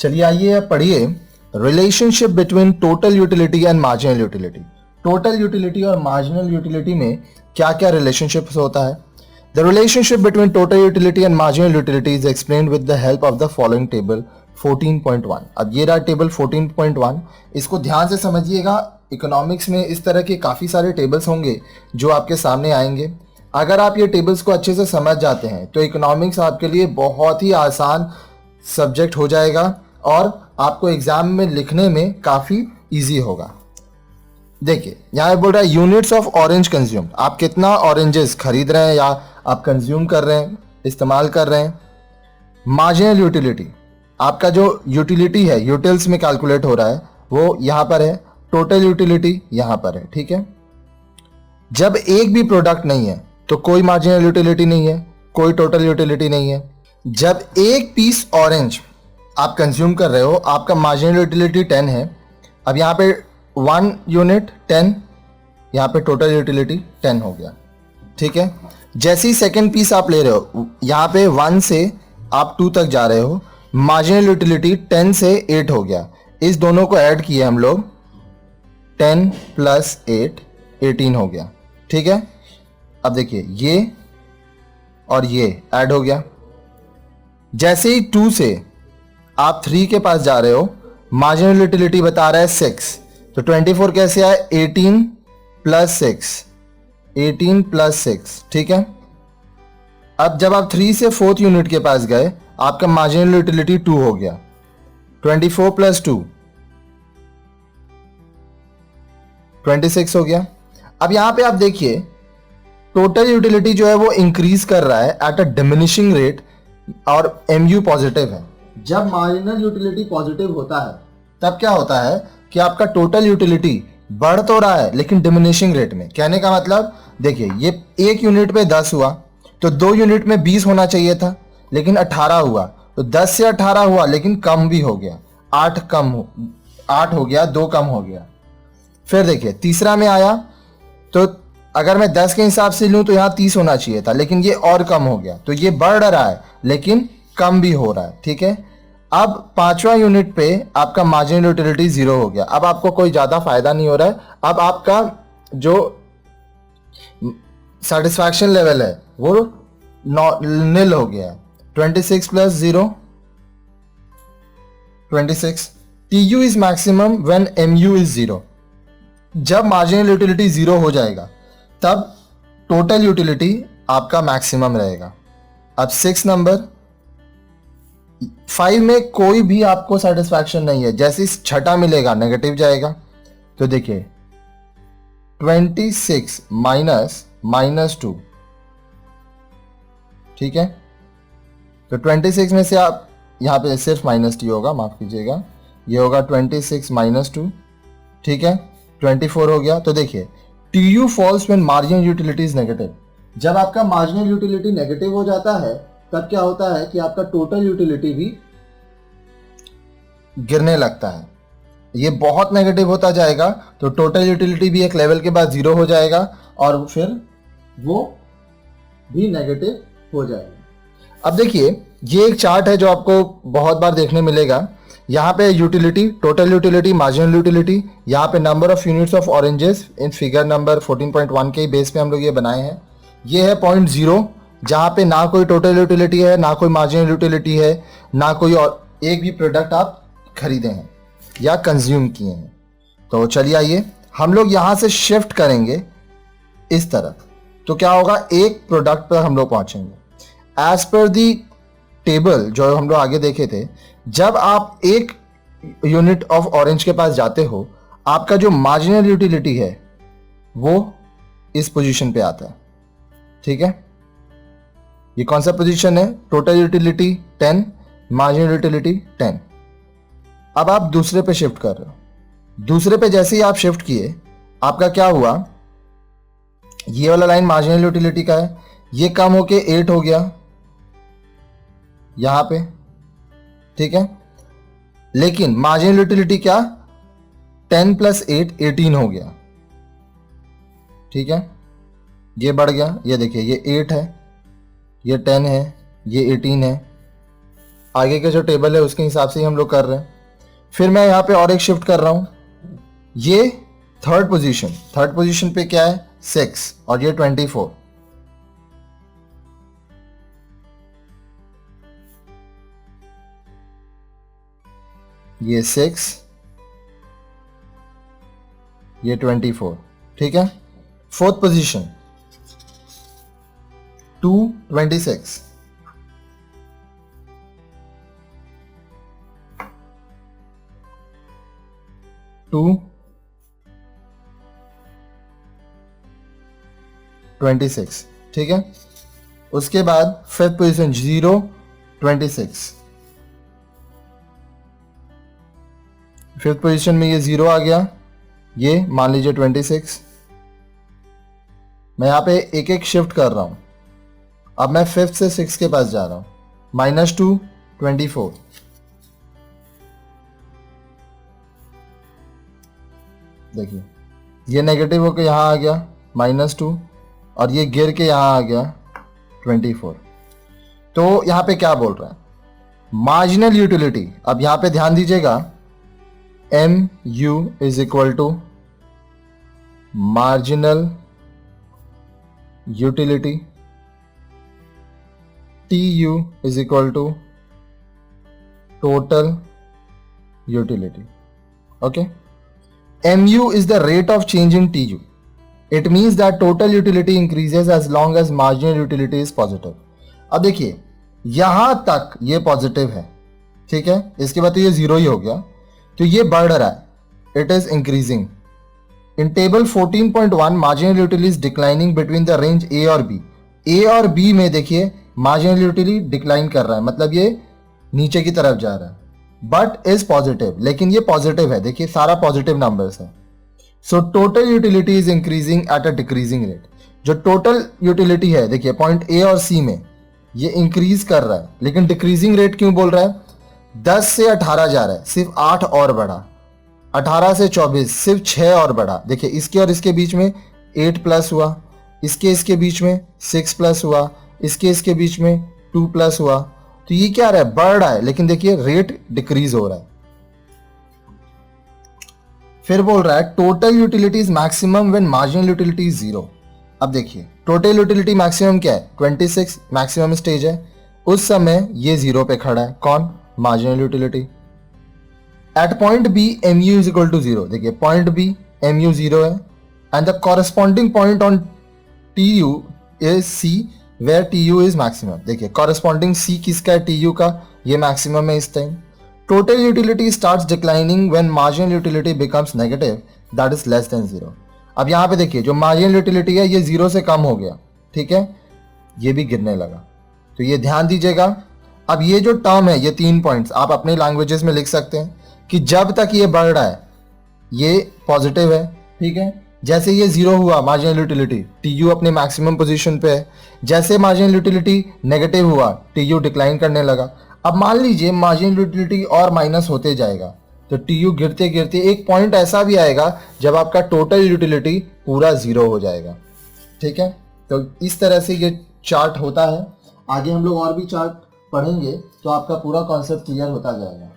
चलिए आइए अब पढ़िए relationship between total utility and marginal utility. Total utility और मार्जिनल यूटिलिटी में क्या क्या रिलेशनशिप होता है। The relationship between total utility and marginal utility is explained with the help of the following table 14.1। अब ये रहा टेबल 14.1, इसको ध्यान से समझिएगा। इकोनॉमिक्स में इस तरह के काफ़ी सारे टेबल्स होंगे जो आपके सामने आएंगे। अगर आप ये टेबल्स को अच्छे से समझ जाते हैं तो इकोनॉमिक्स आपके लिए बहुत ही आसान सब्जेक्ट हो जाएगा और आपको एग्जाम में लिखने में काफ़ी इजी होगा। देखिए यहाँ बोल रहा है यूनिट्स ऑफ ऑरेंज कंज्यूम, आप कितना ऑरेंजेस खरीद रहे हैं या आप कंज्यूम कर रहे हैं, इस्तेमाल कर रहे हैं। मार्जिनल यूटिलिटी, आपका जो यूटिलिटी है यूटिल्स में कैलकुलेट हो रहा है वो यहाँ पर है, टोटल यूटिलिटी यहाँ पर है। ठीक है, जब एक भी प्रोडक्ट नहीं है तो कोई मार्जिनल यूटिलिटी नहीं है, कोई टोटल यूटिलिटी नहीं है। जब एक पीस ऑरेंज आप कंज्यूम कर रहे हो आपका मार्जिनल यूटिलिटी 10 है। अब यहाँ पे 1 यूनिट 10, यहाँ पे टोटल यूटिलिटी 10 हो गया। ठीक है, जैसे ही सेकेंड पीस आप ले रहे हो यहाँ पे 1 से आप 2 तक जा रहे हो, मार्जिनल यूटिलिटी 10 से 8 हो गया। इस दोनों को ऐड किए हम लोग, 10 + 8 18 हो गया। ठीक है, अब देखिए ये और ये ऐड हो गया। जैसे ही 2 से आप 3 के पास जा रहे हो, मार्जिनल यूटिलिटी बता रहा है 6, तो 24 कैसे आए, 18 + 6, 18 + 6। ठीक है, अब जब आप 3 से 4th यूनिट के पास गए आपका मार्जिनल यूटिलिटी 2 हो गया, 24 + 2 26 हो गया। अब यहां पे आप देखिए टोटल यूटिलिटी जो है वो इंक्रीज कर रहा है एट अ डिमिनिशिंग रेट और MU पॉजिटिव है। जब मार्जिनल यूटिलिटी पॉजिटिव होता है तब क्या होता है कि आपका टोटल यूटिलिटी बढ़ तो रहा है लेकिन डिमिनिशिंग रेट में। कहने का मतलब देखिए ये 1 यूनिट पे 10 हुआ तो 2 यूनिट में 20 होना चाहिए था लेकिन 18 हुआ, तो 10 से 18 हुआ लेकिन कम भी हो गया, 8 हो गया, 2 कम हो गया। फिर देखिए तीसरा में आया तो अगर मैं 10 के हिसाब से लूं तो यहाँ 30 होना चाहिए था लेकिन ये और कम हो गया, तो ये बढ़ रहा है लेकिन कम भी हो रहा है। ठीक है, अब 5वां यूनिट पे आपका मार्जिनल यूटिलिटी 0 हो गया। अब आपको कोई ज़्यादा फायदा नहीं हो रहा है, अब आपका जो सेटिस्फैक्शन लेवल है वो निल हो गया है। 26 + 0 26। TU is maximum when MU is 0। जब मार्जिनल यूटिलिटी 0 हो जाएगा तब टोटल यूटिलिटी आपका मैक्सिमम रहेगा। अब 6 नंबर 5 में कोई भी आपको सेटिस्फैक्शन नहीं है, जैसे छठा मिलेगा नेगेटिव जाएगा। तो देखिए 26 - -2। ठीक है, तो 26 में से आप यहाँ पे सिर्फ -t होगा, माफ कीजिएगा, ये होगा 26 - 2। ठीक है, 24 हो गया। तो देखिए TU falls when marginal utility is negative. जब आपका मार्जिनल यूटिलिटी नेगेटिव हो जाता है तब क्या होता है कि आपका टोटल यूटिलिटी भी गिरने लगता है। ये बहुत नेगेटिव होता जाएगा तो टोटल यूटिलिटी भी एक लेवल के बाद 0 हो जाएगा और फिर वो भी नेगेटिव हो जाएगा। अब देखिए ये एक चार्ट है जो आपको बहुत बार देखने मिलेगा। यहाँ पे utility, total utility, marginal utility, यहाँ पे number of units of oranges in figure number 14.1 के बेस पे हम लोग ये बनाए हैं। ये है पॉइंट 0 जहाँ पे ना कोई टोटल यूटिलिटी है, ना कोई मार्जिनल यूटिलिटी है, ना कोई और एक भी प्रोडक्ट आप खरीदे हैं या कंज्यूम किए हैं। तो चलिए आइए हम लोग यहाँ से शिफ्ट करेंगे इस तरफ, तो क्या होगा, एक प्रोडक्ट पर हम लोग पहुँचेंगे। एज पर दी टेबल जो हम लोग आगे देखे थे, जब आप एक यूनिट ऑफ ऑरेंज के पास जाते हो आपका जो मार्जिनल यूटिलिटी है वो इस पोजीशन पे आता है। ठीक है, ये कौन सा पोजीशन है, टोटल यूटिलिटी 10, मार्जिनल यूटिलिटी 10। अब आप दूसरे पे शिफ्ट कर रहे हो। दूसरे पे जैसे ही आप शिफ्ट किए आपका क्या हुआ, ये वाला लाइन मार्जिनल यूटिलिटी का है, ये कम होके 8 हो गया यहां पे। ठीक है, लेकिन मार्जिनल यूटिलिटी क्या, 10 + 8 18 हो गया। ठीक है, ये बढ़ गया, ये देखिए ये 8 है, ये 10 है, ये 18 है। आगे के जो टेबल है उसके हिसाब से ही हम लोग कर रहे हैं। फिर मैं यहाँ पे और एक शिफ्ट कर रहा हूँ, ये थर्ड पोजीशन पे क्या है 6 और ये 24। ये 6 ये 24, ठीक है। फोर्थ पोजीशन 2 26, टू 26, ठीक है। उसके बाद फिफ्थ पोजीशन 0 26, फिफ्थ पोजीशन में ये 0 आ गया, ये मान लीजिए 26। मैं यहाँ पे एक एक शिफ्ट कर रहा हूं। अब मैं फिफ्थ से 6 के पास जा रहा हूं। -2 24, देखिए ये नेगेटिव होकर यहां आ गया -2 और ये गिर के यहां आ गया 24। तो यहां पे क्या बोल रहा है, मार्जिनल यूटिलिटी। अब यहां पे ध्यान दीजिएगा, MU is equal to marginal utility, TU is equal to total utility. Okay, MU is the rate of change in TU. It means that total utility increases as long as marginal utility is positive. अब देखिए यहां तक ये positive है, ठीक है, इसके बाद तो ये 0 ही हो गया, तो ये बढ़ रहा है, it is increasing. In table 14.1 marginal utility is declining between the range A और B। A और B में देखिए मार्जिनल यूटिलिटी डिक्लाइन कर रहा है, मतलब ये नीचे की तरफ जा रहा है, बट इज पॉजिटिव, लेकिन ये पॉजिटिव है, देखिए सारा पॉजिटिव नंबर्स है। So total utility is increasing at a decreasing rate. जो टोटल यूटिलिटी है देखिए पॉइंट A और C में ये इंक्रीज कर रहा है, लेकिन डिक्रीजिंग रेट क्यों बोल रहा है, 10 से 18 जा रहा है, सिर्फ 8 और बढ़ा, 18 से 24 सिर्फ 6 और बढ़ा। देखिए इसके और इसके बीच में 8 प्लस हुआ, इसके बीच में 6 प्लस हुआ, इसके बीच में 2 प्लस हुआ, तो ये क्या रहा है, बढ़ रहा है, लेकिन देखिए रेट डिक्रीज हो रहा है। फिर बोल रहा है total utility is maximum when marginal utility is 0। अब देखिए टोटल यूटिलिटी मैक्सिमम क्या है, 26 मैक्सिमम स्टेज है, उस समय ये 0 पे खड़ा है, कौन, marginal utility. At point B MU is equal to 0, देखिए पॉइंट B MU 0 है, and the corresponding point on TU is C where TU is maximum. देखिए कॉरेस्पॉन्डिंग C किसका है, TU का, ये मैक्सिमम है इस time. Total utility starts declining when marginal utility becomes negative, that is less than 0। अब यहाँ पे देखिए जो मार्जिनल यूटिलिटी है ये 0 से कम हो गया, ठीक है, ये भी गिरने लगा, तो ये ध्यान दीजिएगा। अब ये जो टर्म है, ये 3 पॉइंट्स आप अपने लैंग्वेजेस में लिख सकते हैं कि जब तक ये बढ़ रहा है ये पॉजिटिव है, ठीक है, जैसे ये 0 हुआ मार्जिनल यूटिलिटी, TU अपने मैक्सिमम पोजीशन पे है, जैसे मार्जिनल यूटिलिटी नेगेटिव हुआ TU डिक्लाइन करने लगा। अब मान लीजिए मार्जिनल यूटिलिटी और माइनस होते जाएगा, तो TU गिरते गिरते एक पॉइंट ऐसा भी आएगा जब आपका टोटल यूटिलिटी पूरा 0 हो जाएगा, ठीक है। तो इस तरह से ये चार्ट होता है। आगे हम लोग और भी चार्ट पढ़ेंगे तो आपका पूरा कॉन्सेप्ट क्लियर होता जाएगा।